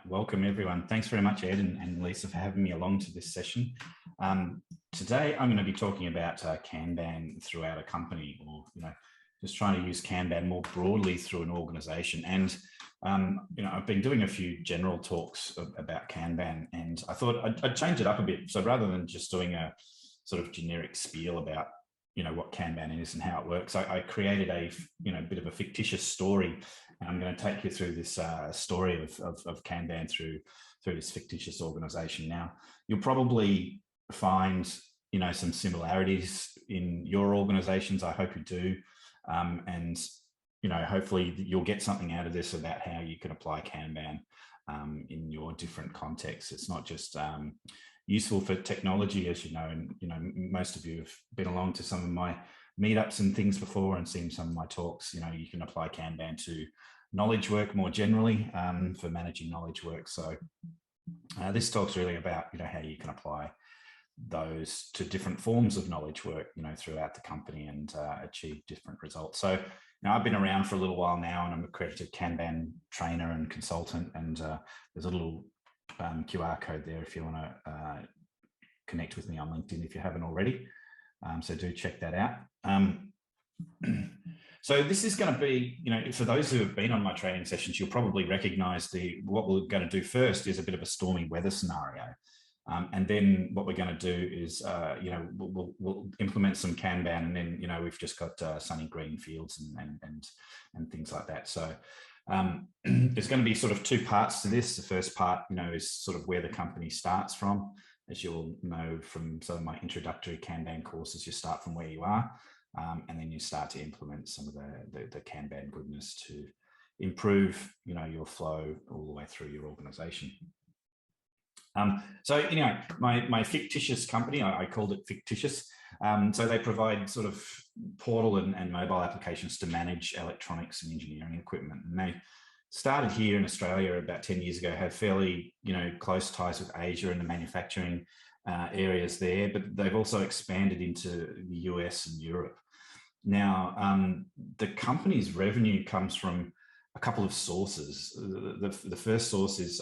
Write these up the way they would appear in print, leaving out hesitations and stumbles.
Welcome everyone. Thanks very much, Ed and Lisa, for having me along to this session. Today, I'm going to be talking about Kanban throughout a company, or just trying to use Kanban more broadly through an organization. And I've been doing a few general talks about Kanban, and I thought I'd change it up a bit. So rather than just doing a sort of generic spiel about what Kanban is and how it works, I created a bit of a fictitious story. And I'm going to take you through this story of Kanban through this fictitious organization. Now, you'll probably find some similarities in your organizations. I hope you do. And hopefully you'll get something out of this about how you can apply Kanban in your different contexts. It's not just useful for technology, as you know, and most of you have been along to some of my meetups and things before and seen some of my talks. You can apply Kanban to knowledge work more generally for managing knowledge work. So this talk's really about how you can apply those to different forms of knowledge work throughout the company and achieve different results. So I've been around for a little while now, and I'm an accredited Kanban trainer and consultant, and there's a little QR code there if you want to connect with me on LinkedIn if you haven't already. So do check that out. So this is going to be, for those who have been on my training sessions, you'll probably recognize what we're going to do first is a bit of a stormy weather scenario. And then what we're going to do is, we'll implement some Kanban, and then, we've just got sunny green fields and things like that. So there's going to be sort of two parts to this. The first part, is sort of where the company starts from. As you'll know from some of my introductory Kanban courses, you start from where you are, and then you start to implement some of the Kanban goodness to improve, your flow all the way through your organization. So, my fictitious company, I called it fictitious. So they provide sort of portal and mobile applications to manage electronics and engineering equipment. And they started here in Australia about 10 years ago, have fairly, close ties with Asia and the manufacturing areas there, but they've also expanded into the US and Europe. Now, the company's revenue comes from a couple of sources. The first source is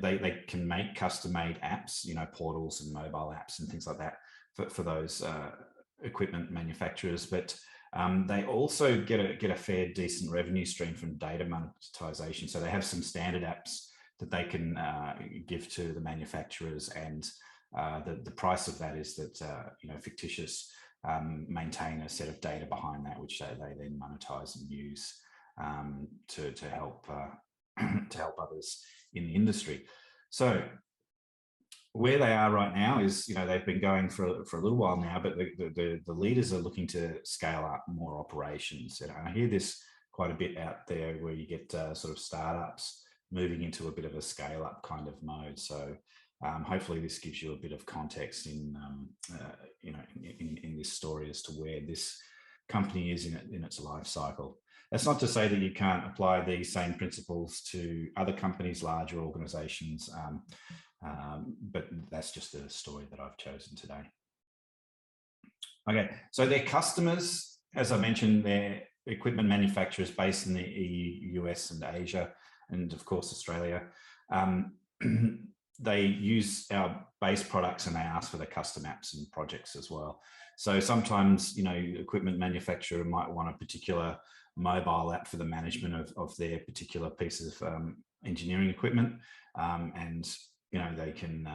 they can make custom-made apps, portals and mobile apps and things like that for those equipment manufacturers. But they also get a fair decent revenue stream from data monetization. So they have some standard apps that they can give to the manufacturers, and the price of that is that fictitious maintain a set of data behind that, which they then monetize and use to help others in the industry. So where they are right now is, they've been going for a little while now, but the leaders are looking to scale up more operations. And I hear this quite a bit out there, where you get sort of startups moving into a bit of a scale up kind of mode. So hopefully this gives you a bit of context in this story as to where this company is in its life cycle. That's not to say that you can't apply these same principles to other companies, larger organizations, but that's just the story that I've chosen today. Okay, so their customers, as I mentioned, they're equipment manufacturers based in the EU, US and Asia, and of course Australia. They use our base products, and they ask for the custom apps and projects as well. So sometimes, equipment manufacturer might want a particular mobile app for the management of their particular pieces of engineering equipment, and they can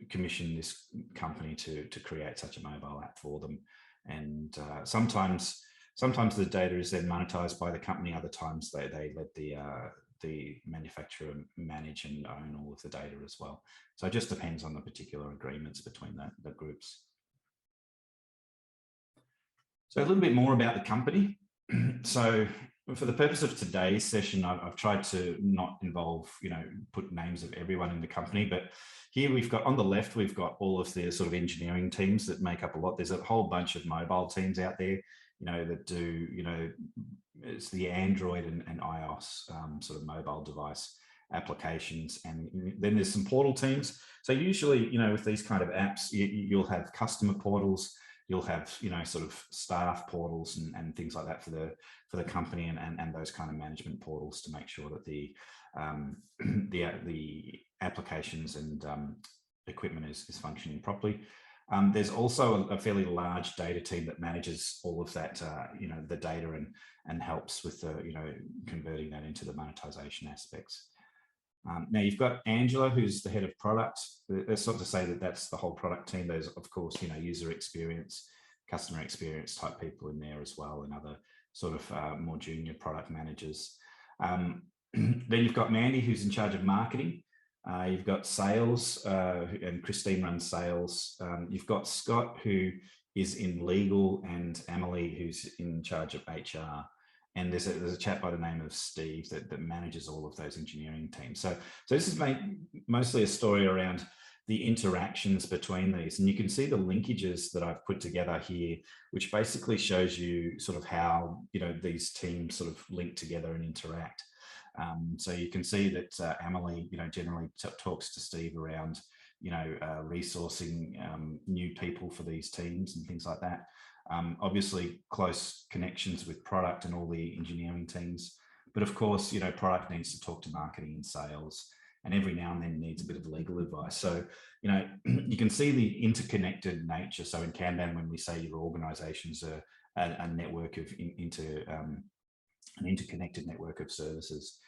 commission this company to create such a mobile app for them. And sometimes the data is then monetized by the company. Other times they let the manufacturer manage and own all of the data as well. So it just depends on the particular agreements between the groups. So a little bit more about the company. So for the purpose of today's session, I've tried to not involve, put names of everyone in the company, but here we've got on the left, we've got all of the sort of engineering teams that make up a lot. There's a whole bunch of mobile teams out there, that do, it's the Android and iOS sort of mobile device applications. And then there's some portal teams. So usually, with these kind of apps, you'll have customer portals, you'll have, sort of staff portals and things like that for the company and those kind of management portals to make sure that the applications and equipment is functioning properly. There's also a fairly large data team that manages all of that, the data and helps with the, converting that into the monetization aspects. Now you've got Angela, who's the head of product. That's sort of to say that that's the whole product team. There's, of course, user experience, customer experience type people in there as well, and other sort of more junior product managers. Then you've got Mandy, who's in charge of marketing. You've got sales, and Christine runs sales. You've got Scott, who is in legal, and Emily, who's in charge of HR. And there's a chap by the name of Steve that manages all of those engineering teams. So this is mostly a story around the interactions between these. And you can see the linkages that I've put together here, which basically shows you sort of how, these teams sort of link together and interact. So you can see that Emily, generally talks to Steve around, resourcing new people for these teams and things like that. Obviously, close connections with product and all the engineering teams. But of course, product needs to talk to marketing and sales, and every now and then needs a bit of legal advice. So, you can see the interconnected nature. So in Kanban, when we say your organization's a network of an interconnected network of services,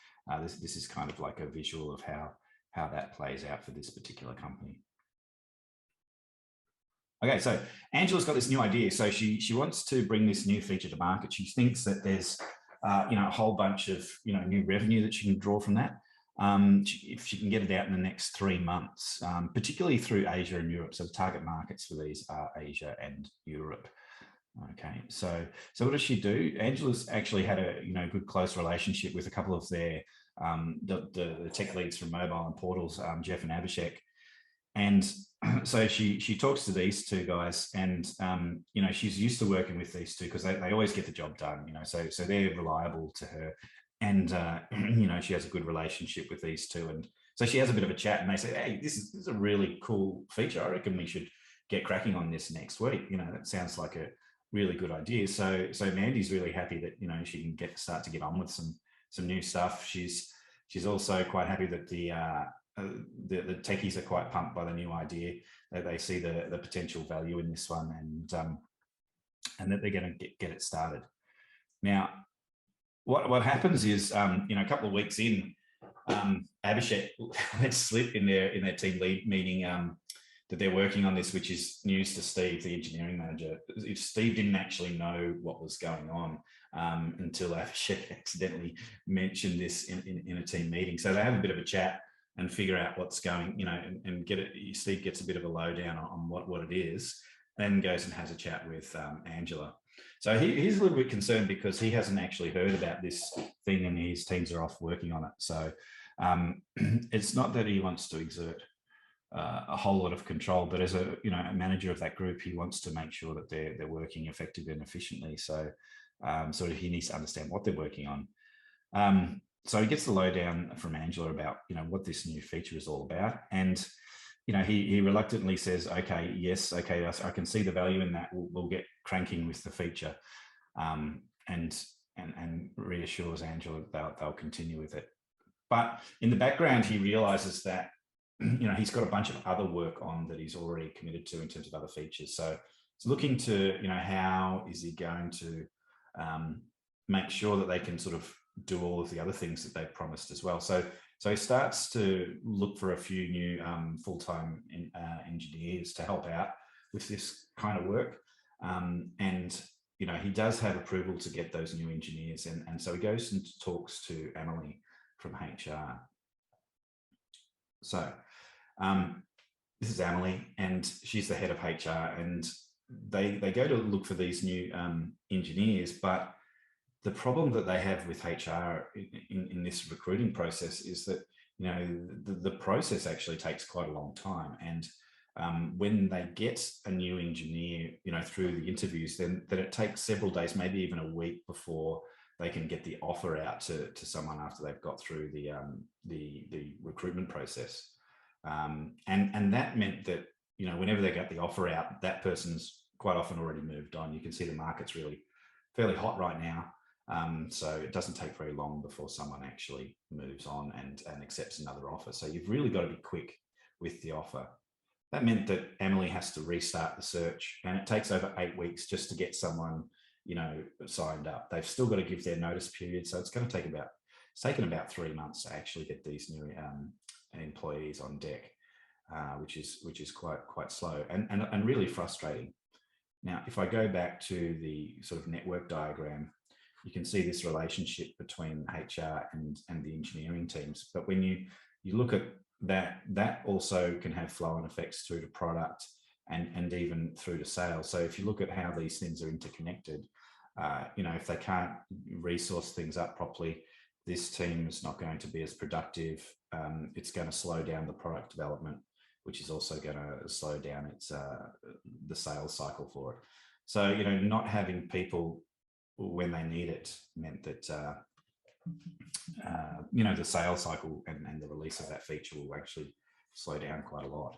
this is kind of like a visual of how that plays out for this particular company. Okay, so Angela's got this new idea. So she wants to bring this new feature to market. She thinks that there's a whole bunch of new revenue that she can draw from that if she can get it out in the next 3 months, particularly through Asia and Europe. So the target markets for these are Asia and Europe. Okay, so what does she do? Angela's actually had a good close relationship with a couple of their the tech leads from mobile and portals, Jeff and Abhishek. And so she talks to these two guys, and she's used to working with these two because they always get the job done. So they're reliable to her, and she has a good relationship with these two. And so she has a bit of a chat, and they say, "Hey, this is a really cool feature. I reckon we should get cracking on this next week. That sounds like a really good idea." So Mandy's really happy that she can start to get on with some new stuff. She's also quite happy that the techies are quite pumped by the new idea, that they see the potential value in this one, and that they're going to get it started. Now, what happens is, a couple of weeks in, Abhishek let slip in their team lead meeting that they're working on this, which is news to Steve, the engineering manager. If Steve didn't actually know what was going on until Abhishek accidentally mentioned this in a team meeting. So they have a bit of a chat and figure out what's going, and get it. Steve gets a bit of a lowdown on what it is, then goes and has a chat with Angela. So he's a little bit concerned because he hasn't actually heard about this thing, and his teams are off working on it. So it's not that he wants to exert a whole lot of control, but as a manager of that group, he wants to make sure that they're working effectively and efficiently. So sort of he needs to understand what they're working on. So he gets the lowdown from Angela about what this new feature is all about, and he reluctantly says, "Okay, yes, okay, I can see the value in that. We'll get cranking with the feature," and reassures Angela that they'll continue with it. But in the background, he realizes that he's got a bunch of other work on that he's already committed to in terms of other features. So it's looking to how is he going to make sure that they can sort of do all of the other things that they've promised as well. So he starts to look for a few new full-time engineers to help out with this kind of work. And he does have approval to get those new engineers. And so he goes and talks to Emily from HR. So this is Emily, and she's the head of HR, and they go to look for these new engineers, but the problem that they have with HR in this recruiting process is that, you know, the process actually takes quite a long time. And when they get a new engineer, you know, through the interviews, then it takes several days, maybe even a week before they can get the offer out to someone after they've got through the recruitment process. And that meant that, you know, whenever they get the offer out, that person's quite often already moved on. You can see the market's really fairly hot right now. So it doesn't take very long before someone actually moves on and accepts another offer. So you've really got to be quick with the offer. That meant that Emily has to restart the search, and it takes over 8 weeks just to get someone, you know, signed up. They've still got to give their notice period. So it's going to take it's taken about 3 months to actually get these new employees on deck, which is quite slow and really frustrating. Now, if I go back to the sort of network diagram, you can see this relationship between HR and the engineering teams. But when you look at that also can have flow-on effects through to product and even through to sales. So if you look at how these things are interconnected, you know, if they can't resource things up properly, this team is not going to be as productive. It's going to slow down the product development, which is also going to slow down the sales cycle for it. So, you know, not having people when they need it meant that, you know, the sales cycle and the release of that feature will actually slow down quite a lot.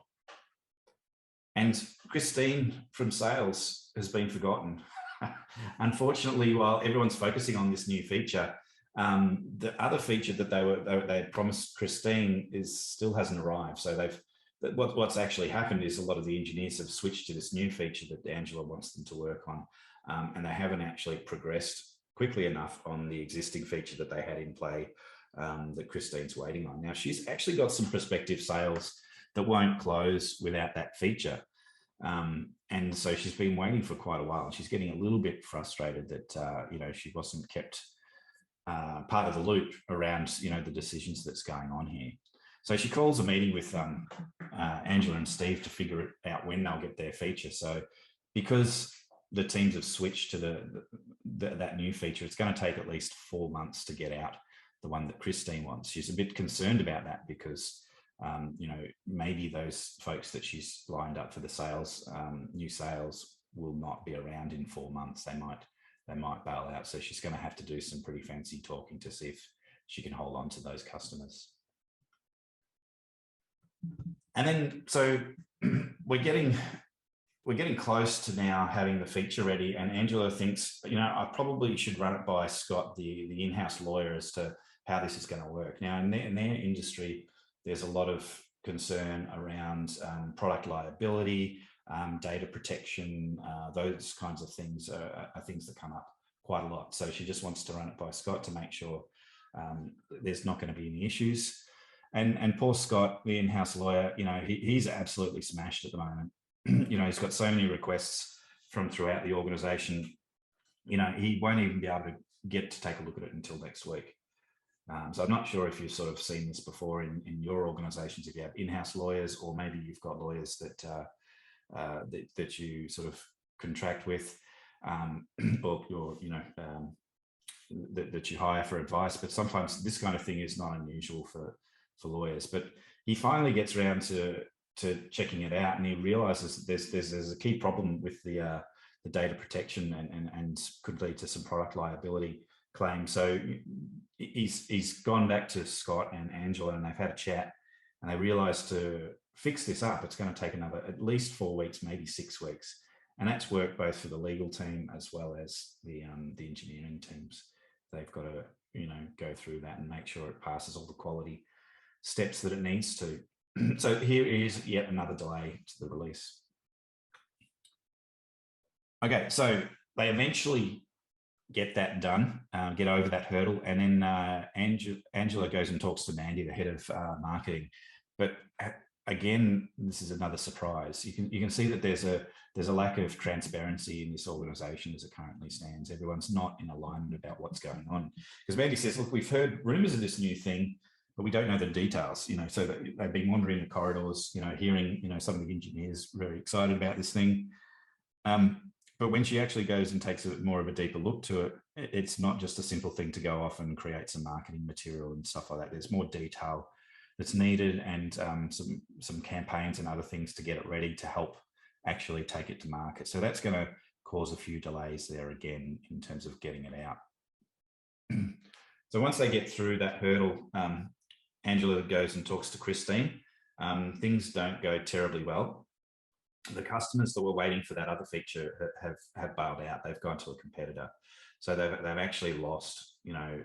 And Christine from sales has been forgotten. Unfortunately, while everyone's focusing on this new feature, the other feature that they had promised Christine still hasn't arrived. So what's actually happened is a lot of the engineers have switched to this new feature that Angela wants them to work on, and they haven't actually progressed quickly enough on the existing feature that they had in play that Christine's waiting on. Now, she's actually got some prospective sales that won't close without that feature. And so she's been waiting for quite a while, and she's getting a little bit frustrated that, you know, she wasn't kept part of the loop around, you know, the decisions that's going on here. So she calls a meeting with Angela and Steve to figure out when they'll get their feature. So because the teams have switched to that new feature, it's going to take at least 4 months to get out the one that Christine wants. She's a bit concerned about that because, you know, maybe those folks that she's lined up for the sales, new sales, will not be around in 4 months. They might bail out. So she's going to have to do some pretty fancy talking to see if she can hold on to those customers. And then, so we're getting close to now having the feature ready, and Angela thinks, you know, I probably should run it by Scott, the in-house lawyer, as to how this is going to work. Now, in their industry, there's a lot of concern around product liability, data protection, those kinds of things are things that come up quite a lot. So she just wants to run it by Scott to make sure there's not going to be any issues. And poor Scott, the in-house lawyer, you know, he's absolutely smashed at the moment. You know, he's got so many requests from throughout the organization. You know, he won't even be able to get to take a look at it until next week. So I'm not sure if you've sort of seen this before in your organizations, if you have in-house lawyers, or maybe you've got lawyers that you sort of contract with, or you know, that you hire for advice. But sometimes this kind of thing is not unusual for lawyers. But he finally gets around to checking it out, and he realizes that there's a key problem with the data protection and could lead to some product liability claims. So he's gone back to Scott and Angela, and they've had a chat, and they realized to fix this up, it's going to take at least 4 weeks, maybe 6 weeks. And that's work both for the legal team as well as the engineering teams. They've got to, you know, go through that and make sure it passes all the quality steps that it needs to. So here is yet another delay to the release. Okay, so they eventually get that done, get over that hurdle, and then Angela goes and talks to Mandy, the head of marketing. But again, this is another surprise. You can see that there's a lack of transparency in this organization as it currently stands. Everyone's not in alignment about what's going on. Because Mandy says, look, we've heard rumors of this new thing, but we don't know the details, you know, so that they've been wandering the corridors, you know, hearing, you know, some of the engineers very excited about this thing. but when she actually goes and takes more of a deeper look to it, it's not just a simple thing to go off and create some marketing material and stuff like that. There's more detail that's needed, and some campaigns and other things to get it ready to help actually take it to market. So that's going to cause a few delays there again in terms of getting it out. So once they get through that hurdle, Angela goes and talks to Christine. Things don't go terribly well. The customers that were waiting for that other feature have bailed out. They've gone to a competitor. So they've actually lost,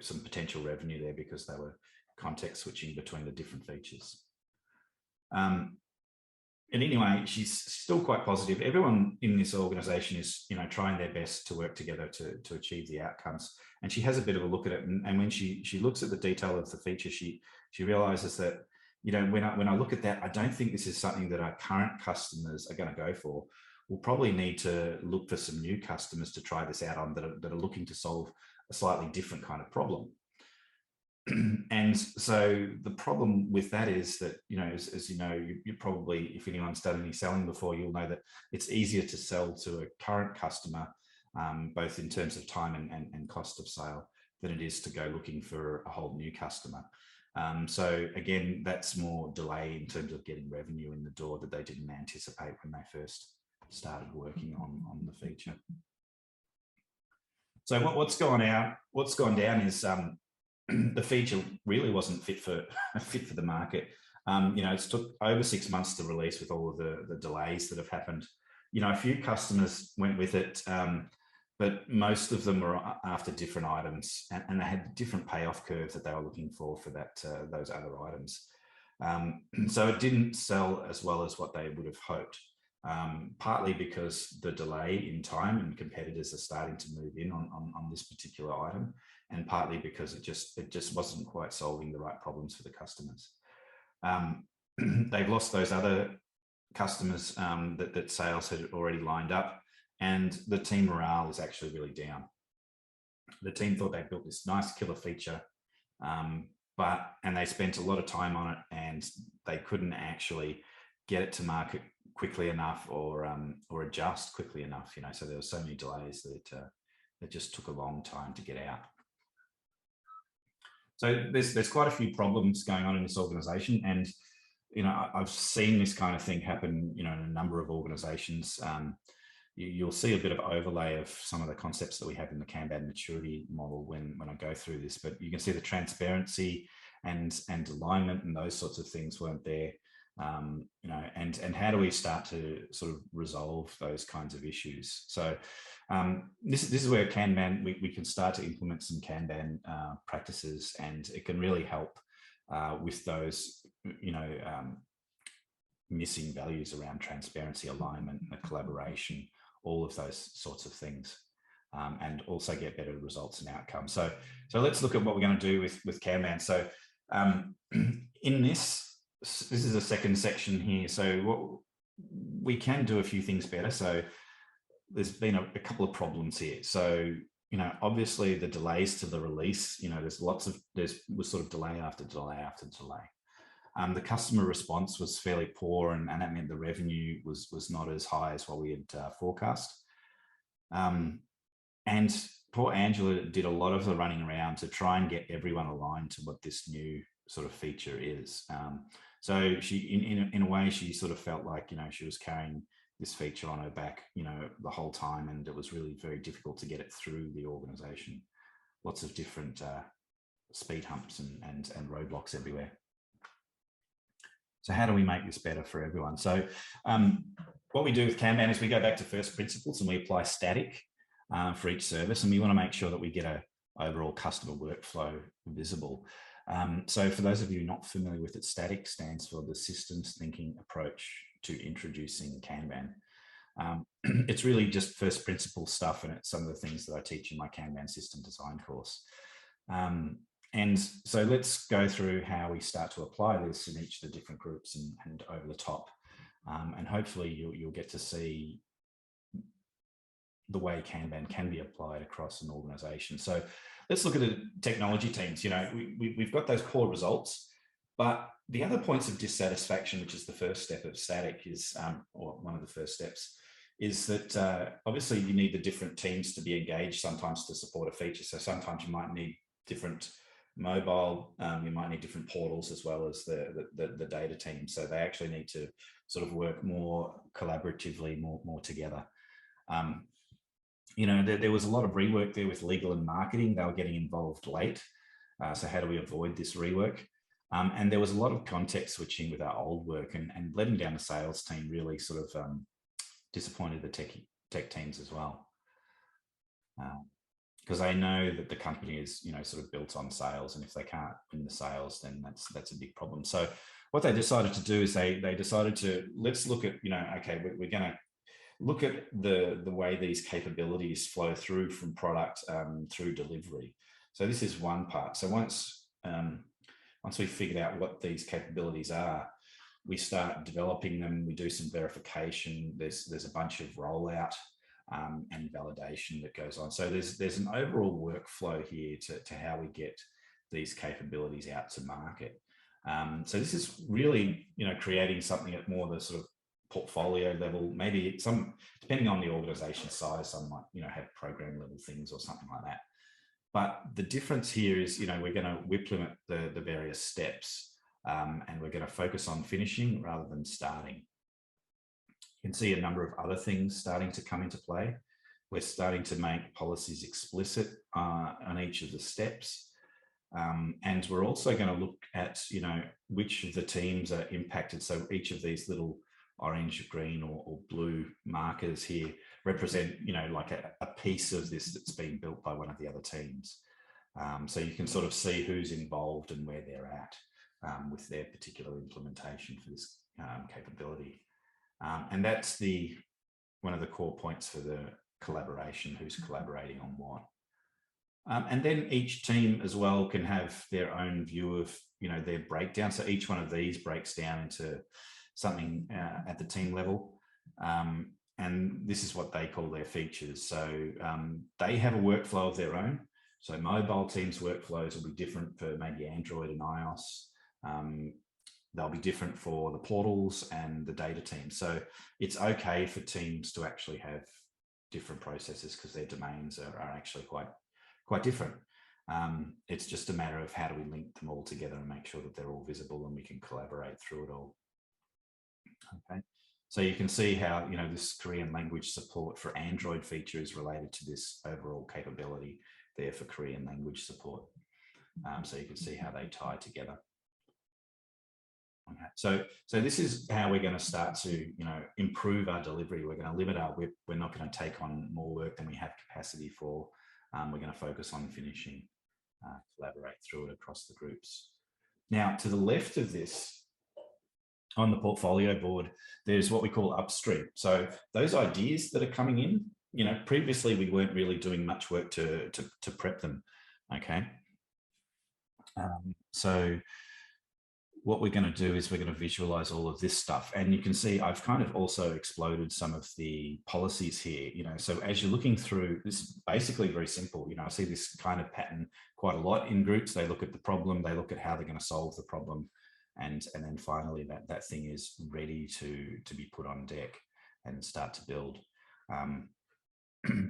some potential revenue there because they were context switching between the different features. And anyway, she's still quite positive. Everyone in this organization is, trying their best to work together to achieve the outcomes. And she has a bit of a look at it. And when she looks at the detail of the feature, she realizes that, when I look at that, I don't think this is something that our current customers are going to go for. We'll probably need to look for some new customers to try this out on that are looking to solve a slightly different kind of problem. And so the problem with that is that, as you know, you probably, if anyone's done any selling before, you'll know that it's easier to sell to a current customer, both in terms of time and cost of sale, than it is to go looking for a whole new customer. So again, that's more delay in terms of getting revenue in the door that they didn't anticipate when they first started working on the feature. So what's gone down is the feature really wasn't fit for the market. It's took over 6 months to release with all of the delays that have happened. A few customers went with it, but most of them were after different items, and they had different payoff curves that they were looking for that those other items. So it didn't sell as well as what they would have hoped, partly because the delay in time and competitors are starting to move in on this particular item, and partly because it just wasn't quite solving the right problems for the customers. They've lost those other customers that sales had already lined up, and the team morale is actually really down. The team thought they built this nice killer feature, and they spent a lot of time on it, and they couldn't actually get it to market quickly enough or adjust quickly enough. So there were so many delays that it just took a long time to get out. So there's quite a few problems going on in this organization, and I've seen this kind of thing happen in a number of organizations. You'll see a bit of overlay of some of the concepts that we have in the Kanban maturity model when I go through this, but you can see the transparency and alignment and those sorts of things weren't there. And how do we start to sort of resolve those kinds of issues? So this is where Kanban, we can start to implement some Kanban practices, and it can really help with those, missing values around transparency, alignment, collaboration, all of those sorts of things, and also get better results and outcomes. So let's look at what we're going to do with Kanban. So in this is the second section here. So what we can do a few things better. So there's been a couple of problems here. So, obviously the delays to the release, there was sort of delay after delay after delay. The customer response was fairly poor, and that meant the revenue was not as high as what we had forecast. And poor Angela did a lot of the running around to try and get everyone aligned to what this new sort of feature is. So she, in a way, she sort of felt like, she was carrying this feature on her back, the whole time, and it was really very difficult to get it through the organization. Lots of different speed humps and roadblocks everywhere. So how do we make this better for everyone? So what we do with Kanban is we go back to first principles and we apply static for each service, and we want to make sure that we get a overall customer workflow visible. So for those of you not familiar with it, static stands for the systems thinking approach to introducing Kanban. It's really just first principle stuff, and it's some of the things that I teach in my Kanban system design course. And so let's go through how we start to apply this in each of the different groups and over the top. And hopefully you'll get to see the way Kanban can be applied across an organization. So let's look at the technology teams. We've got those core results, but the other points of dissatisfaction, which is the first step of static, is, or one of the first steps, is that obviously you need the different teams to be engaged sometimes to support a feature. So sometimes you might need different mobile, you might need different portals as well as the data team. So they actually need to sort of work more collaboratively, more together. You know, there was a lot of rework there with legal and marketing. They were getting involved late. So how do we avoid this rework? And there was a lot of context switching with our old work, and letting down the sales team really sort of disappointed the tech teams as well. Because they know that the company is, you know, sort of built on sales, and if they can't win the sales, then that's a big problem. So what they decided to do is they decided to, let's look at, you know, okay, we're going to look at the way these capabilities flow through from product through delivery. So this is one part. So once we figured out what these capabilities are, we start developing them. We do some verification. There's a bunch of rollout and validation that goes on. So there's an overall workflow here to how we get these capabilities out to market. So this is really, you know, creating something at more the sort of portfolio level. Maybe some, depending on the organization size, some might, you know, have program level things or something like that. But the difference here is, you know, we're going to whip limit the various steps, and we're going to focus on finishing rather than starting. You can see a number of other things starting to come into play. We're starting to make policies explicit on each of the steps. And we're also going to look at, you know, which of the teams are impacted. So each of these little orange, green, or blue markers here represent, you know, like a piece of this that's been built by one of the other teams. So you can sort of see who's involved and where they're at with their particular implementation for this capability. And that's one of the core points for the collaboration, who's collaborating on what. And then each team as well can have their own view of, you know, their breakdown. So each one of these breaks down into something at the team level. And this is what they call their features. So they have a workflow of their own. So mobile teams' workflows will be different for maybe Android and iOS. They'll be different for the portals and the data team. So it's okay for teams to actually have different processes because their domains are actually quite different. It's just a matter of how do we link them all together and make sure that they're all visible and we can collaborate through it all. Okay, so you can see how, you know, this Korean language support for Android feature is related to this overall capability there for Korean language support. So you can see how they tie together. Okay, so this is how we're going to start to, you know, improve our delivery. We're going to limit our WIP. We're not going to take on more work than we have capacity for. We're going to focus on finishing, collaborate through it across the groups. Now, to the left of this, on the portfolio board, there's what we call Upstream. So those ideas that are coming in, you know, previously we weren't really doing much work to prep them. Okay. So what we're going to do is we're going to visualize all of this stuff. And you can see I've kind of also exploded some of the policies here, you know, so as you're looking through, this is basically very simple. You know, I see this kind of pattern quite a lot in groups. They look at the problem, they look at how they're going to solve the problem. And then finally that thing is ready to be put on deck and start to build.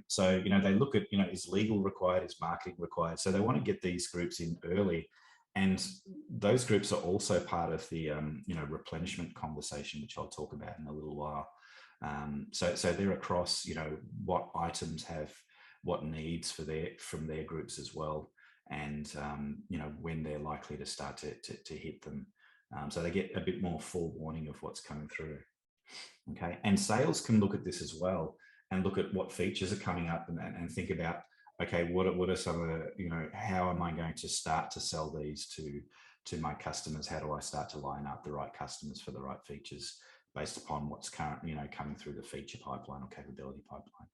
So, you know, they look at, you know, is legal required, is marketing required? So they want to get these groups in early. And those groups are also part of the, you know, replenishment conversation, which I'll talk about in a little while. So they're across, you know, what items have what needs from their groups as well. And, you know, when they're likely to start to hit them. So they get a bit more forewarning of what's coming through. Okay. And sales can look at this as well and look at what features are coming up and think about, okay, what are some of the, you know, how am I going to start to sell these to my customers? How do I start to line up the right customers for the right features based upon what's currently, you know, coming through the feature pipeline or capability pipeline?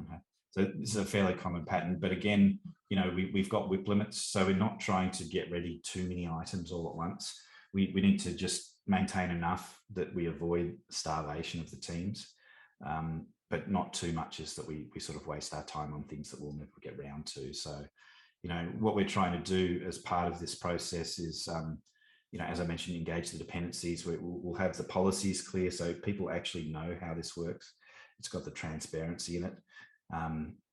Okay. So this is a fairly common pattern, but again, you know, we've got WIP limits, so we're not trying to get ready too many items all at once. We need to just maintain enough that we avoid starvation of the teams. But not too much is that we sort of waste our time on things that we'll never get round to. So, you know, what we're trying to do as part of this process is, you know, as I mentioned, engage the dependencies. We'll have the policies clear so people actually know how this works. It's got the transparency in it.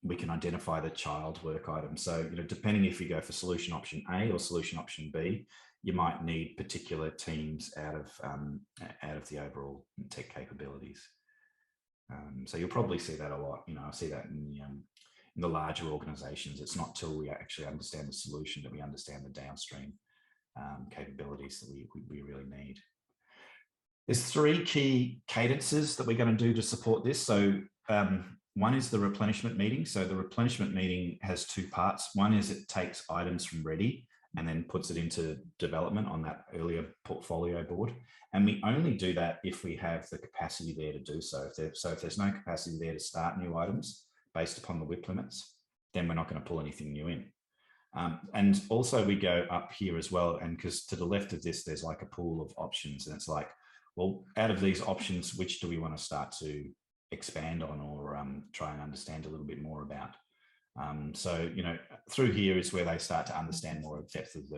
We can identify the child work item. So, you know, depending if you go for solution option A or solution option B, you might need particular teams out of the overall tech capabilities. So you'll probably see that a lot. You know, I see that in the larger organizations. It's not till we actually understand the solution that we understand the downstream capabilities that we really need. There's 3 key cadences that we're going to do to support this. So one is the replenishment meeting. So the replenishment meeting has 2 parts. One is it takes items from ready and then puts it into development on that earlier portfolio board. And we only do that if we have the capacity there to do so. If there's no capacity there to start new items based upon the WIP limits, then we're not going to pull anything new in. And also we go up here as well, and because to the left of this, there's like a pool of options, and it's like, well, out of these options, which do we want to start to expand on or try and understand a little bit more about? So, you know, through here is where they start to understand more of the depth of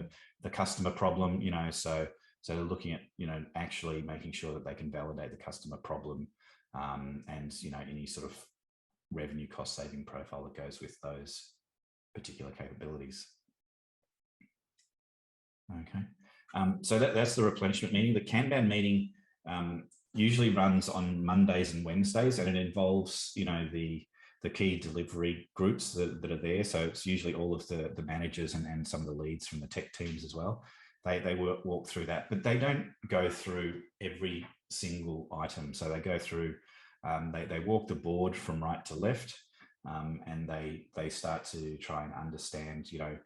the customer problem, you know, so they're looking at, you know, actually making sure that they can validate the customer problem and, you know, any sort of revenue cost saving profile that goes with those particular capabilities. Okay, so that's the replenishment meeting. The Kanban meeting usually runs on Mondays and Wednesdays, and it involves, you know, the key delivery groups that are there. So it's usually all of the managers and some of the leads from the tech teams as well. They walk through that, but they don't go through every single item. So they go through, they walk the board from right to left, and they start to try and understand, you know,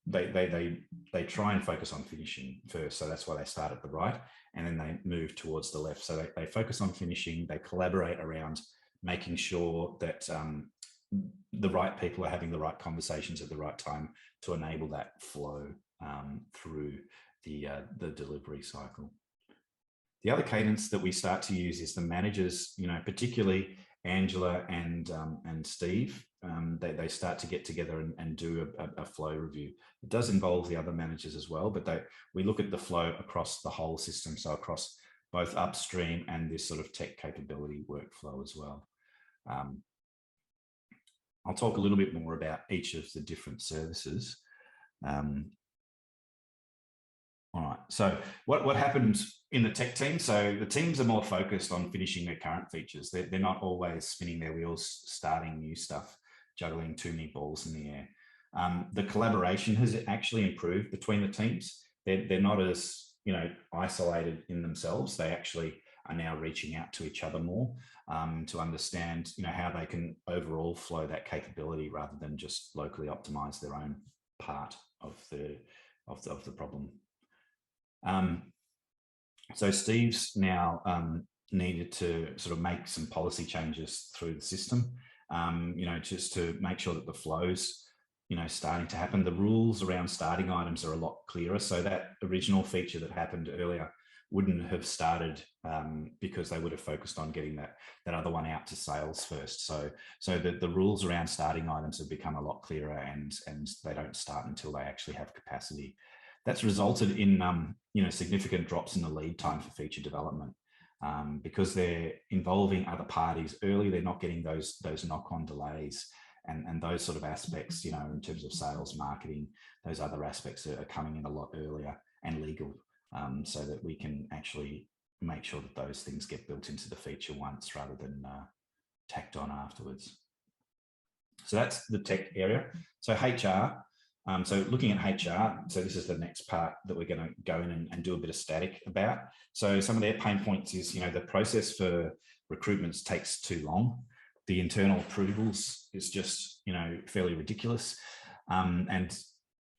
they try and focus on finishing first. So that's why they start at the right, and then they move towards the left. So they focus on finishing, they collaborate around making sure that the right people are having the right conversations at the right time to enable that flow through the delivery cycle. The other cadence that we start to use is the managers, you know, particularly Angela and Steve. They start to get together and do a flow review. It does involve the other managers as well, but we look at the flow across the whole system, so across both upstream and this sort of tech capability workflow as well. I'll talk a little bit more about each of the different services. All right, so what happens in the tech team? So the teams are more focused on finishing their current features. They're not always spinning their wheels, starting new stuff, juggling too many balls in the air. The collaboration has actually improved between the teams. They're not as, you know, isolated in themselves. They actually are now reaching out to each other more to understand, you know, how they can overall flow that capability rather than just locally optimize their own part of the problem. So Steve's now needed to sort of make some policy changes through the system, you know, just to make sure that the flows, you know, starting to happen. The rules around starting items are a lot clearer. So that original feature that happened earlier wouldn't have started because they would have focused on getting that other one out to sales first. So the rules around starting items have become a lot clearer, and they don't start until they actually have capacity. That's resulted in you know, significant drops in the lead time for feature development because they're involving other parties early. They're not getting those knock-on delays and those sort of aspects, you know, in terms of sales, marketing. Those other aspects are coming in a lot earlier, and legal, so that we can actually make sure that those things get built into the feature once rather than tacked on afterwards. So that's the tech area. So HR. So looking at HR, so this is the next part that we're going to go in and do a bit of static about. So some of their pain points is, you know, the process for recruitments takes too long. The internal approvals is just, you know, fairly ridiculous. And,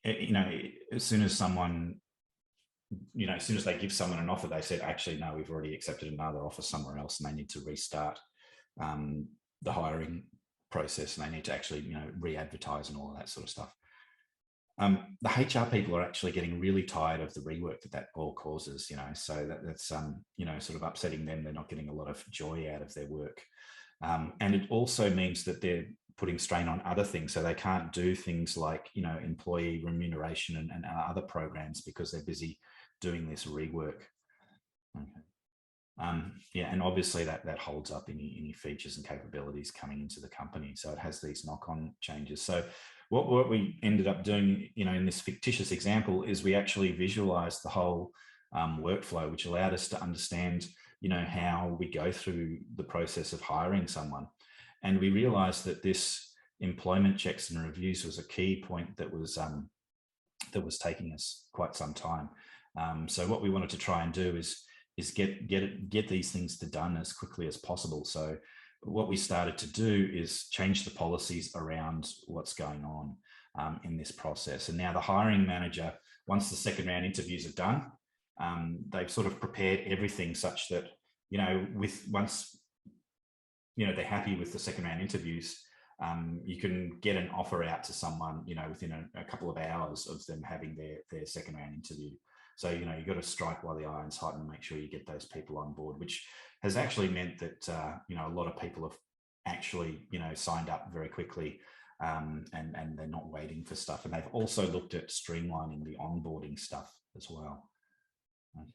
you know, as soon as someone, you know, as soon as they give someone an offer, they said, actually, no, we've already accepted another offer somewhere else, and they need to restart the hiring process, and they need to actually, you know, re-advertise and all of that sort of stuff. The HR people are actually getting really tired of the rework that all causes, you know, so that's, you know, sort of upsetting them. They're not getting a lot of joy out of their work. And it also means that they're putting strain on other things. So they can't do things like, you know, employee remuneration and other programs because they're busy doing this rework. Okay. Yeah, and obviously that holds up any features and capabilities coming into the company. So it has these knock-on changes. So what we ended up doing, in this fictitious example, is we actually visualized the whole workflow, which allowed us to understand, how we go through the process of hiring someone. And we realized that this employment checks and reviews was a key point that was taking us quite some time. So what we wanted to try and do is get these things done as quickly as possible. So what we started to do is change the policies around what's going on in this process. And now the hiring manager, once the second round interviews are done, they've sort of prepared everything such that, once they're happy with the second round interviews, you can get an offer out to someone, within a couple of hours of them having their second round interview. So, you've got to strike while the iron's hot and make sure you get those people on board, which has actually meant that, a lot of people have actually, signed up very quickly, and they're not waiting for stuff. And they've also looked at streamlining the onboarding stuff as well. Okay.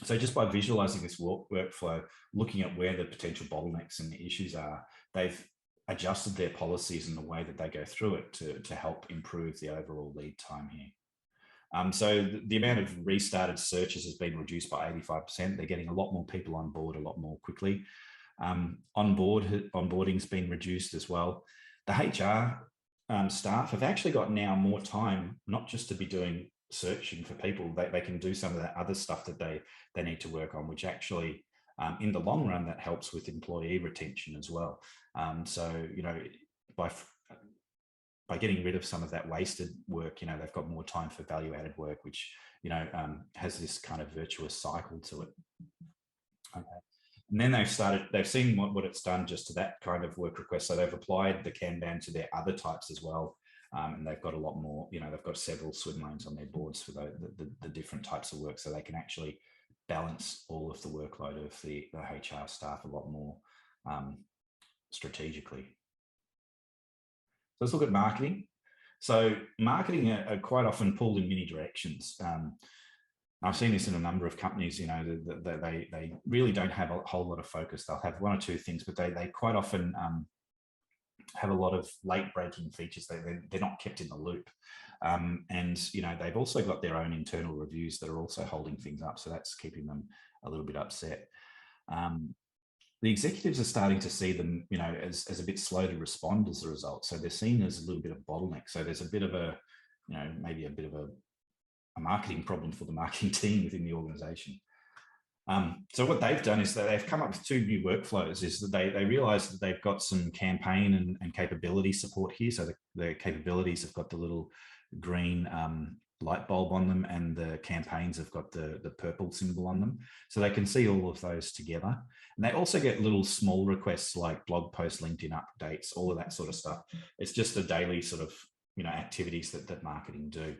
So just by visualizing this workflow, looking at where the potential bottlenecks and the issues are, they've adjusted their policies and the way that they go through it to help improve the overall lead time here. So the amount of restarted searches has been reduced by 85%. They're getting a lot more people on board a lot more quickly. Onboarding's been reduced as well. The HR staff have actually got now more time, not just to be doing searching for people. They can do some of that other stuff that they need to work on, which actually, in the long run, that helps with employee retention as well. So, by getting rid of some of that wasted work, they've got more time for value-added work, which, has this kind of virtuous cycle to it. Okay. And then they've seen what it's done just to that kind of work request. So they've applied the Kanban to their other types as well. And they've got a lot more, they've got several swim lanes on their boards for the different types of work. So they can actually balance all of the workload of the HR staff a lot more strategically. So let's look at marketing. So marketing are quite often pulled in many directions. I've seen this in a number of companies, they really don't have a whole lot of focus. They'll have one or two things, but they quite often have a lot of late breaking features. They're not kept in the loop. And, they've also got their own internal reviews that are also holding things up. So that's keeping them a little bit upset. The executives are starting to see them, as a bit slow to respond as a result. So they're seen as a little bit of bottleneck. So there's a bit of a, maybe a bit of a marketing problem for the marketing team within the organization. So what they've done is that they've come up with two new workflows. Is that they realize that they've got some campaign and capability support here. So the capabilities have got the little green light bulb on them, and the campaigns have got the purple symbol on them. So they can see all of those together. And they also get little small requests like blog posts, LinkedIn updates, all of that sort of stuff. It's just the daily sort of, activities that marketing do.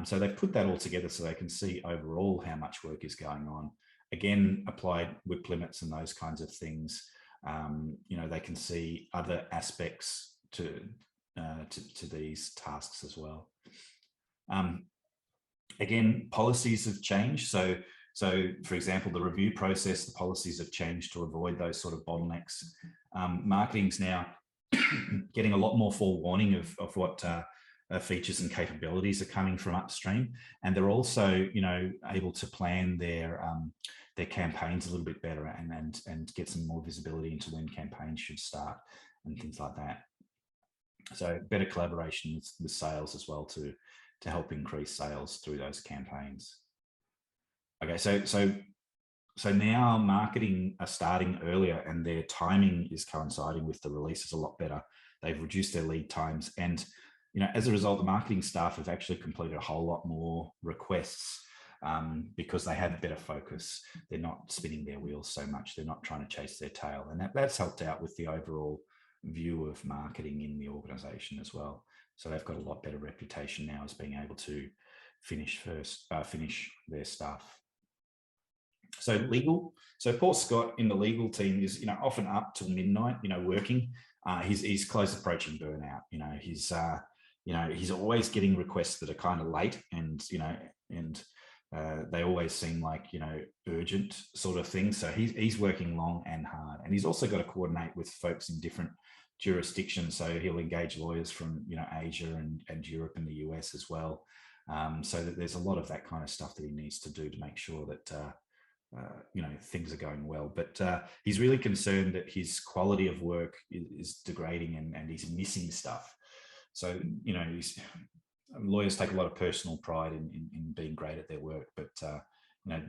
So they've put that all together so they can see overall how much work is going on. Again, applied WIP limits and those kinds of things. They can see other aspects to these tasks as well. Again, policies have changed. So for example, the review process, the policies have changed to avoid those sort of bottlenecks. Marketing's now getting a lot more forewarning of what features and capabilities are coming from Upstream, and they're also, able to plan their campaigns a little bit better and get some more visibility into when campaigns should start and things like that. So better collaboration with sales as well to help increase sales through those campaigns. Okay, so now marketing are starting earlier, and their timing is coinciding with the releases a lot better. They've reduced their lead times, and as a result, the marketing staff have actually completed a whole lot more requests because they have better focus. They're not spinning their wheels so much. They're not trying to chase their tail, and that's helped out with the overall view of marketing in the organization as well. So they've got a lot better reputation now as being able to finish their stuff. So legal. So Paul Scott in the legal team is, often up till midnight, working. He's close approaching burnout. He's always getting requests that are kind of late, and they always seem like, urgent sort of things. So he's working long and hard, and he's also got to coordinate with folks in different jurisdictions. So he'll engage lawyers from, Asia and Europe and the US as well. So that there's a lot of that kind of stuff that he needs to do to make sure that, things are going well. But he's really concerned that his quality of work is degrading, and he's missing stuff. So, lawyers take a lot of personal pride in being great at their work, but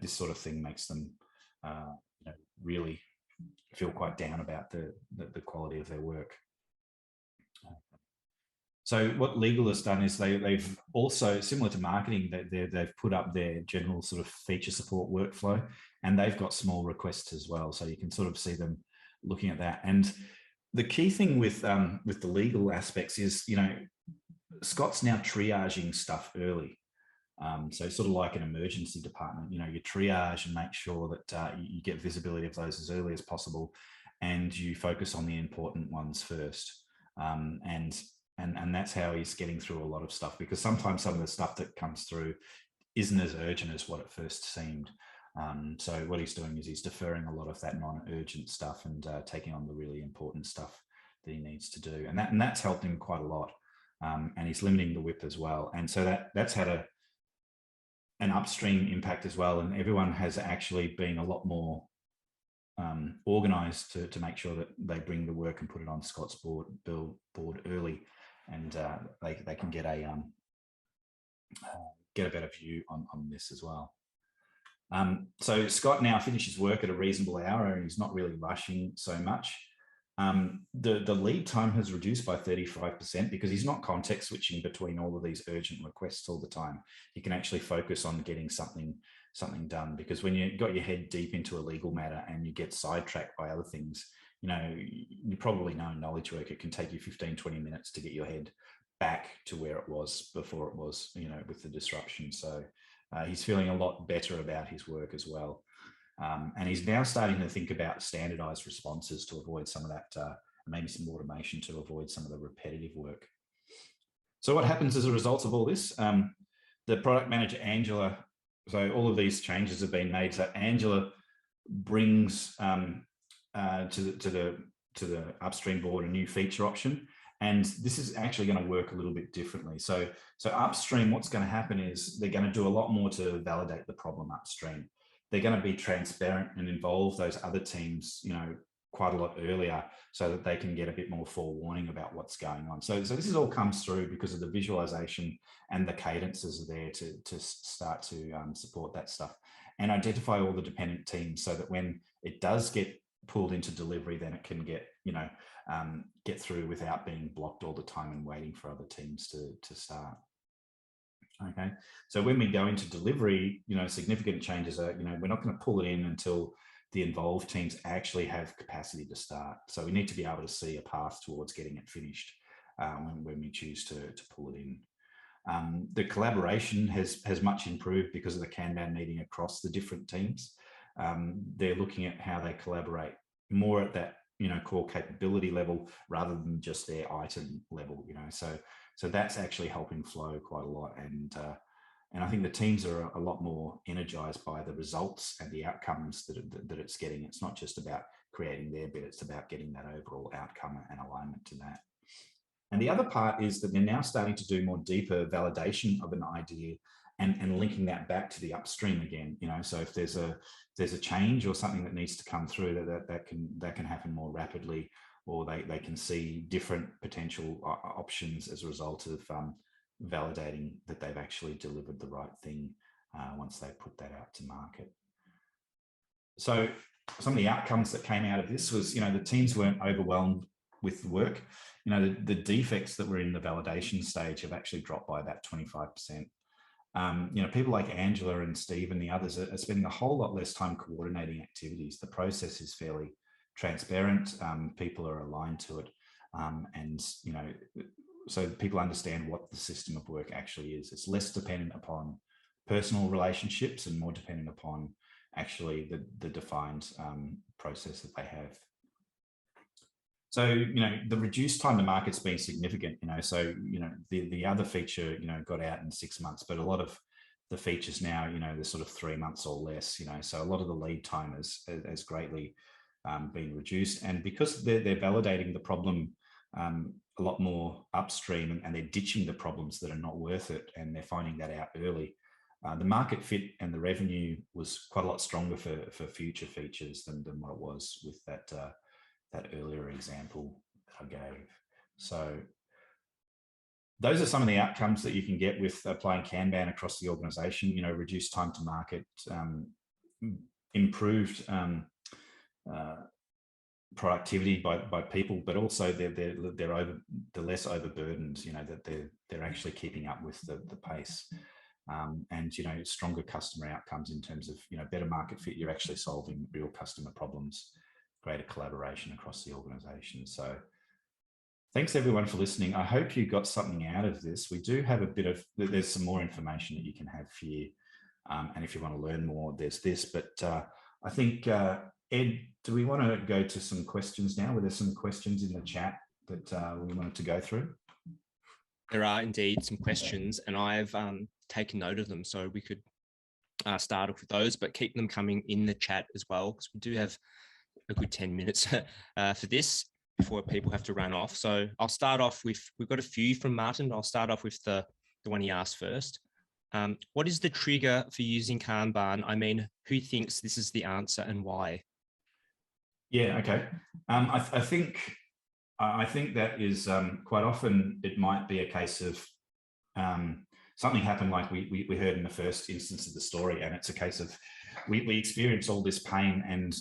this sort of thing makes them really feel quite down about the quality of their work. So what legal has done is they've also, similar to marketing, they've put up their general sort of feature support workflow, and they've got small requests as well. So you can sort of see them looking at that. And the key thing with the legal aspects is, Scott's now triaging stuff early. So sort of like an emergency department, you triage and make sure that you get visibility of those as early as possible, and you focus on the important ones first. And that's how he's getting through a lot of stuff, because sometimes some of the stuff that comes through isn't as urgent as what it first seemed. So what he's doing is he's deferring a lot of that non-urgent stuff and taking on the really important stuff that he needs to do. And that's helped him quite a lot. And he's limiting the whip as well. And so that's had an upstream impact as well. And everyone has actually been a lot more organized to make sure that they bring the work and put it on Scott's board early, and they can get a better view on this as well. So Scott now finishes work at a reasonable hour, and he's not really rushing so much. The lead time has reduced by 35% because he's not context switching between all of these urgent requests all the time. He can actually focus on getting something done, because when you got your head deep into a legal matter and you get sidetracked by other things, you probably know in knowledge work, it can take you 15-20 minutes to get your head back to where it was before it was, with the disruption. So he's feeling a lot better about his work as well. And he's now starting to think about standardized responses to avoid some of that, maybe some automation to avoid some of the repetitive work. So what happens as a result of all this? The product manager, Angela, so all of these changes have been made. So Angela brings to the Upstream board a new feature option. And this is actually going to work a little bit differently. So Upstream, what's going to happen is they're going to do a lot more to validate the problem upstream. They're going to be transparent and involve those other teams, quite a lot earlier, so that they can get a bit more forewarning about what's going on. So this is all comes through because of the visualization, and the cadences are there to start to support that stuff and identify all the dependent teams, so that when it does get pulled into delivery, then it can get, get through without being blocked all the time and waiting for other teams to start. Okay, so when we go into delivery, significant changes are, we're not going to pull it in until the involved teams actually have capacity to start. So we need to be able to see a path towards getting it finished when we choose to pull it in. The collaboration has much improved because of the Kanban meeting across the different teams. They're looking at how they collaborate more at that, core capability level rather than just their item level, So that's actually helping flow quite a lot. And I think the teams are a lot more energized by the results and the outcomes that it's getting. It's not just about creating their bit, it's about getting that overall outcome and alignment to that. And the other part is that they're now starting to do more deeper validation of an idea and linking that back to the upstream again. So if there's a change or something that needs to come through, that can happen more rapidly, or they can see different potential options as a result of validating that they've actually delivered the right thing once they put that out to market. So some of the outcomes that came out of this was, the teams weren't overwhelmed with the work. The defects that were in the validation stage have actually dropped by about 25%. People like Angela and Steve and the others are spending a whole lot less time coordinating activities. The process is fairly transparent. People are aligned to it. And, so people understand what the system of work actually is. It's less dependent upon personal relationships and more dependent upon actually the defined process that they have. So, the reduced time to market's been significant, so, the other feature, got out in 6 months, but a lot of the features now, they're sort of 3 months or less, so a lot of the lead time has greatly been reduced. And because they're validating the problem a lot more upstream, and they're ditching the problems that are not worth it, and they're finding that out early, the market fit and the revenue was quite a lot stronger for future features than what it was with that earlier example that I gave. So those are some of the outcomes that you can get with applying Kanban across the organization, reduced time to market, improved productivity by people, but also they're less overburdened, that they're actually keeping up with the pace. And stronger customer outcomes in terms of better market fit. You're actually solving real customer problems, greater collaboration across the organization. So thanks everyone for listening. I hope you got something out of this. We do have there's some more information that you can have here, and if you want to learn more, there's this. But I think Ed, do we want to go to some questions now? Were there some questions in the chat that we wanted to go through? There are indeed some questions, and I've taken note of them, so we could start off with those, but keep them coming in the chat as well, because we do have a good 10 minutes for this before people have to run off. So I'll start off with, we've got a few from Martin. I'll start off with the one he asked first. What is the trigger for using Kanban? I mean, who thinks this is the answer and why? Yeah, okay. I think that is quite often it might be a case of something happened like we heard in the first instance of the story, and it's a case of we experience all this pain, and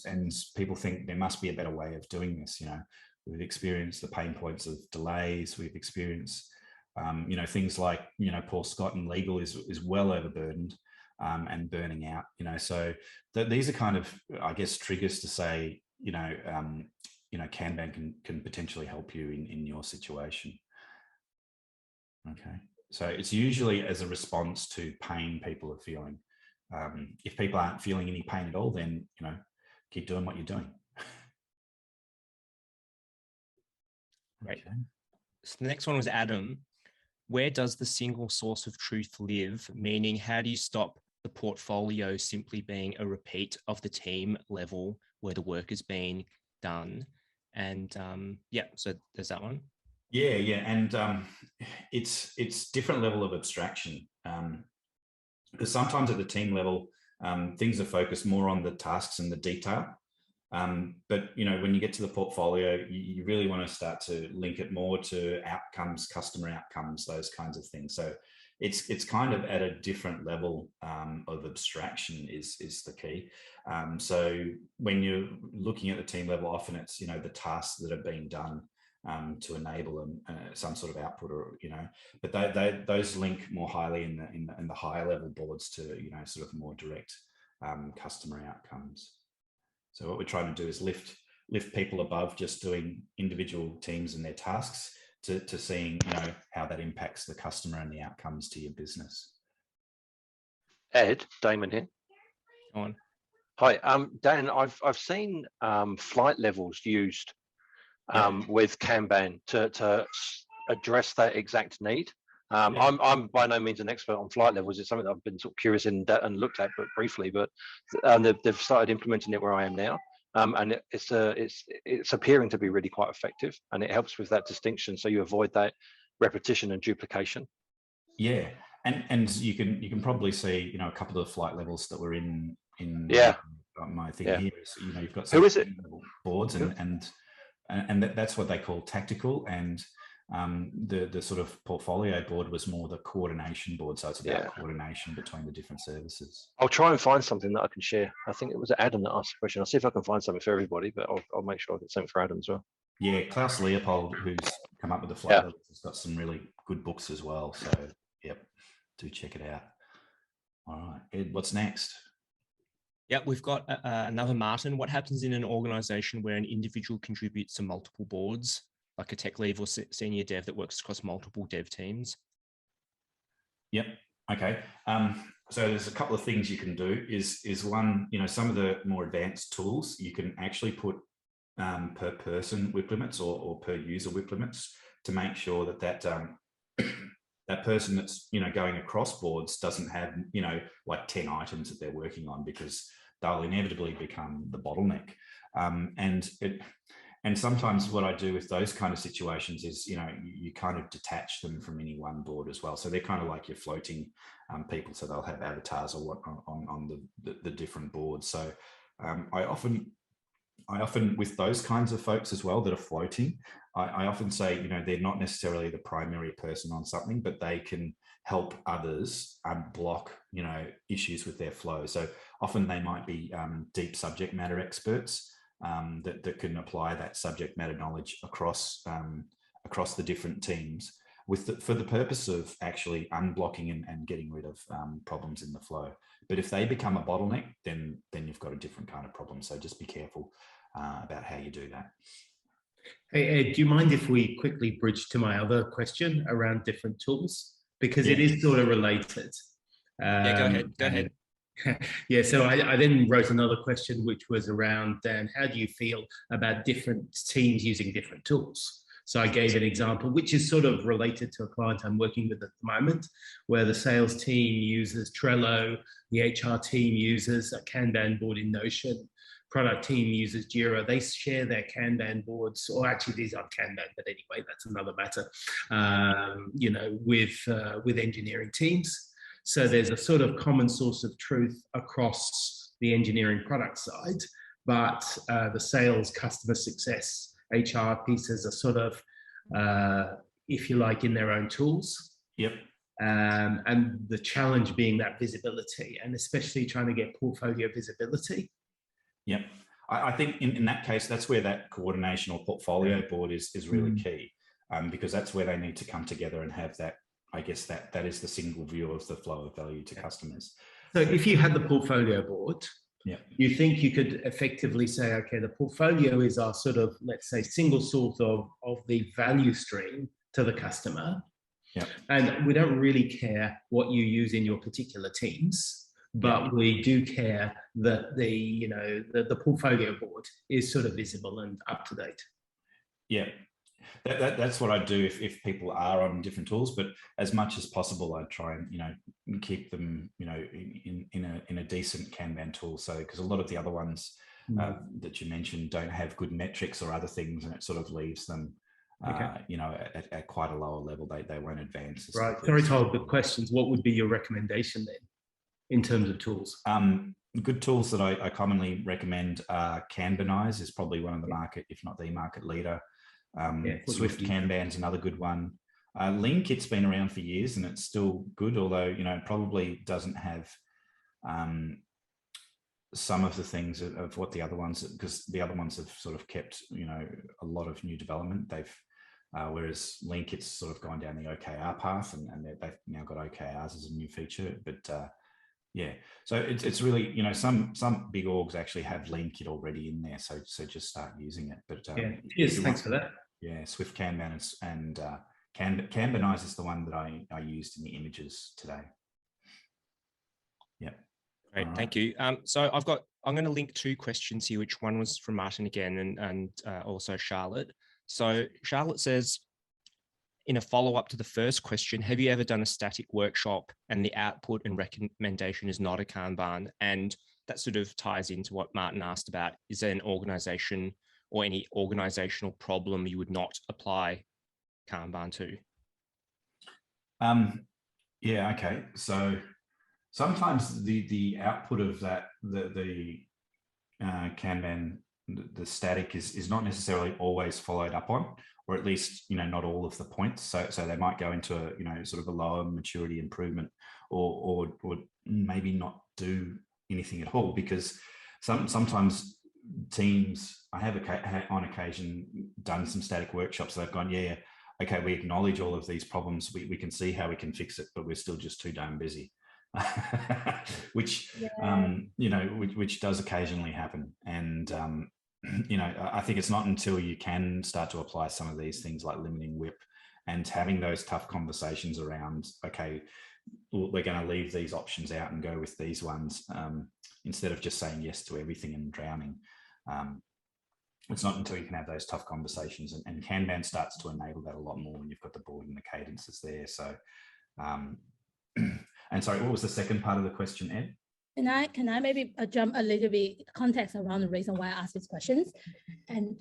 people think there must be a better way of doing this. We've experienced the pain points of delays. We've experienced things like Paul Scott in legal is well overburdened and burning out. So these are kind of, I guess, triggers to say Kanban can potentially help you in your situation. Okay, so it's usually as a response to pain people are feeling. If people aren't feeling any pain at all, then keep doing what you're doing. Great. Okay. So the next one was Adam. Where does the single source of truth live? Meaning, how do you stop the portfolio simply being a repeat of the team level where the work is being done? And so there's that one. Yeah, and it's different level of abstraction, because sometimes at the team level, things are focused more on the tasks and the detail. But when you get to the portfolio, you really want to start to link it more to outcomes, customer outcomes, those kinds of things. So it's kind of at a different level of abstraction is the key. So when you're looking at the team level, often it's the tasks that are being done to enable some sort of output, or but those link more highly in the higher level boards to sort of more direct customer outcomes. So what we're trying to do is lift people above just doing individual teams and their tasks to seeing how that impacts the customer and the outcomes to your business. Ed, Damon here. Go on. Hi, Dan. I've seen flight levels used with Kanban to address that exact need. I'm by no means an expert on flight levels. It's something that I've been sort of curious in and looked at, but briefly. But they've started implementing it where I am now, and it's appearing to be really quite effective, and it helps with that distinction, so you avoid that repetition and duplication. Yeah, and you can probably see a couple of the flight levels that were in my thing here. Is, you've got some boards and that's what they call tactical, and the sort of portfolio board was more the coordination board. So it's about coordination between the different services. I'll try and find something that I can share. I think it was Adam that asked the question. I'll see if I can find something for everybody, but I'll make sure I get something for Adam as well. Yeah, Klaus Leopold, who's come up with the flight levels, has got some really good books as well. So do check it out. All right, Ed, what's next? Yeah, we've got another Martin. What happens in an organization where an individual contributes to multiple boards, like a tech lead or senior dev that works across multiple dev teams? Yep. Okay. So there's a couple of things you can do. Is one, some of the more advanced tools you can actually put per person WIP limits or per user WIP limits to make sure that that person that's, going across boards doesn't have, like 10 items that they're working on, because they'll inevitably become the bottleneck. And sometimes what I do with those kind of situations is, you kind of detach them from any one board as well. So they're kind of like your floating people. So they'll have avatars or what on the different boards. So I often, with those kinds of folks as well that are floating, I often say, they're not necessarily the primary person on something, but they can help others block, issues with their flow. So often they might be deep subject matter experts that can apply that subject matter knowledge across the different teams for the purpose of actually unblocking and getting rid of problems in the flow. But if they become a bottleneck, then you've got a different kind of problem. So just be careful about how you do that. Hey, Ed, do you mind if we quickly bridge to my other question around different tools? Because it is sort of related. Yeah, go ahead. Yeah, so I then wrote another question, which was around, Dan, how do you feel about different teams using different tools? So I gave an example, which is sort of related to a client I'm working with at the moment, where the sales team uses Trello, the HR team uses a Kanban board in Notion, product team uses Jira. They share their Kanban boards, or actually these aren't Kanban, but anyway, that's another matter, with engineering teams. So there's a sort of common source of truth across the engineering product side, but the sales, customer success, HR pieces are sort of, if you like, in their own tools. Yep. And the challenge being that visibility, and especially trying to get portfolio visibility. Yep. I think in that case, that's where that coordination or portfolio board is really key, because that's where they need to come together and have that. I guess that is the single view of the flow of value to customers. So if you had the portfolio board, you think you could effectively say, okay, the portfolio is our sort of, let's say, single source of the value stream to the customer. Yep. And we don't really care what you use in your particular teams, but we do care that the portfolio board is sort of visible and up to date. Yeah. That's what I do if people are on different tools, but as much as possible, I try and keep them, in a decent Kanban tool. So, because a lot of the other ones that you mentioned don't have good metrics or other things, and it sort of leaves them, at quite a lower level. They won't advance. Right. Sorry to hold the questions. What would be your recommendation then, in terms of tools? Good tools that I commonly recommend are Kanbanize is probably one of the market, if not the market leader. Swift Kanban's another good one. Link, it's been around for years and it's still good, although it probably doesn't have some of the things of what the other ones, because the other ones have sort of kept a lot of new development. They've whereas Link, it's sort of gone down the OKR path, and they've now got OKRs as a new feature. But so it's really some big orgs actually have Link it already in there, so just start using it. But thanks for that. Yeah, Swift Kanban and Kanbanize is the one that I used in the images today. Yeah. Great, thank you. So I'm going to link two questions here, which one was from Martin again and also Charlotte. So Charlotte says, in a follow-up to the first question, have you ever done a static workshop and the output and recommendation is not a Kanban? And that sort of ties into what Martin asked about. Is there an organization or any organizational problem you would not apply Kanban to? Yeah, okay. So sometimes the output of that, the Kanban, the static is not necessarily always followed up on, or at least, not all of the points. So they might go into a, sort of a lower maturity improvement, or maybe not do anything at all, because sometimes teams, I have on occasion done some static workshops that I've gone, okay, we acknowledge all of these problems. We can see how we can fix it, but we're still just too damn busy. which does occasionally happen. And I think it's not until you can start to apply some of these things like limiting WIP and having those tough conversations around, okay, we're going to leave these options out and go with these ones, instead of just saying yes to everything and drowning. It's not until you can have those tough conversations, and Kanban starts to enable that a lot more when you've got the board and the cadences there. So And sorry, what was the second part of the question, Ed? Can I maybe jump a little bit context around the reason why I asked these questions? And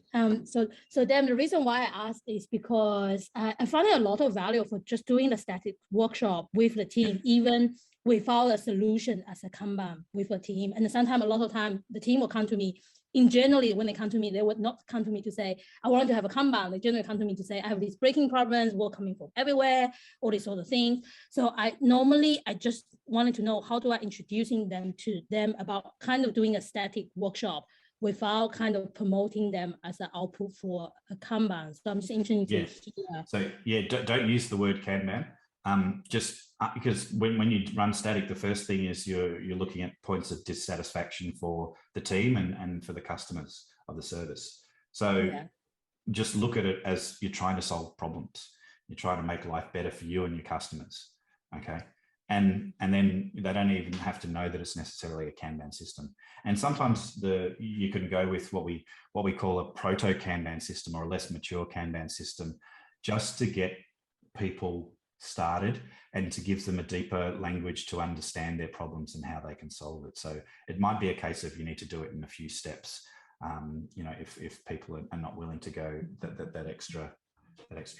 so then the reason why I asked is because I found a lot of value for just doing the static workshop with the team, even without a solution as a Kanban with the team. And sometimes, a lot of time, the team will come to me. In generally, when they come to me, they would not come to me to say, I want to have a Kanban. They generally come to me to say, I have these breaking problems, work coming from everywhere, all these sort of things. So I just wanted to know, how do I introducing them to them about kind of doing a static workshop without kind of promoting them as an output for a Kanban. So I'm just interested to hear. So yeah, don't use the word Kanban. Because when you run static, the first thing is you're looking at points of dissatisfaction for the team and for the customers of the service. So just look at it as you're trying to solve problems. You're trying to make life better for you and your customers. Okay. And then they don't even have to know that it's necessarily a Kanban system. And sometimes you can go with what we call a proto Kanban system or a less mature Kanban system, just to get people started and to give them a deeper language to understand their problems and how they can solve it. So it might be a case of you need to do it in a few steps. If people are not willing to go that extra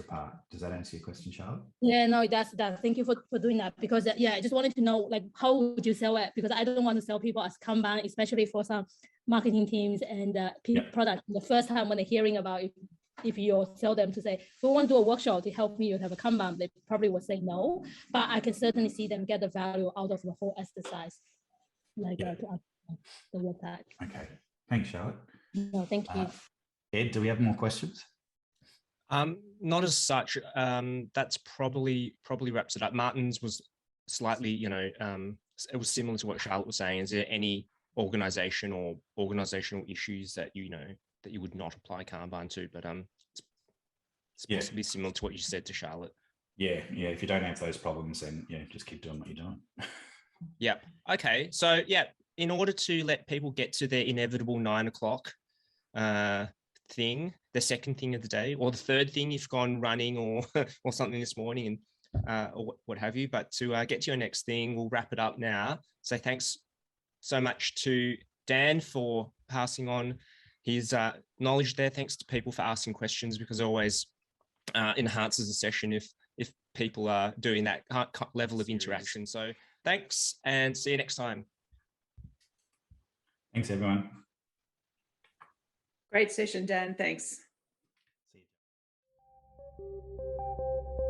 part. Does that answer your question, Charlotte? Yeah, no, that's that. Thank you for doing that, because I just wanted to know, like, how would you sell it? Because I don't want to sell people as Kanban, especially for some marketing teams and product. The first time when they're hearing about it, if you sell them to say, we want to do a workshop to help me to have a Kanban, they probably would say no, but I can certainly see them get the value out of the whole exercise, like to the work that. Okay, thanks, Charlotte. No, thank you. Ed, do we have more questions? Not as such. That's probably wraps it up. Martin's was slightly, it was similar to what Charlotte was saying. Is there any organization or organizational issues that that you would not apply Kanban to? But it's possibly similar to what you said to Charlotte. Yeah. If you don't have those problems, then just keep doing what you're doing. Yeah. Okay. So in order to let people get to their inevitable 9 o'clock thing, the second thing of the day, or the third thing if you've gone running or something this morning, and or what have you, but to get to your next thing, we'll wrap it up now. So thanks so much to Dan for passing on his knowledge there. Thanks to people for asking questions, because it always enhances the session if people are doing that level of interaction. So thanks, and see you next time. Thanks, everyone. Great session, Dan. Thanks. See you.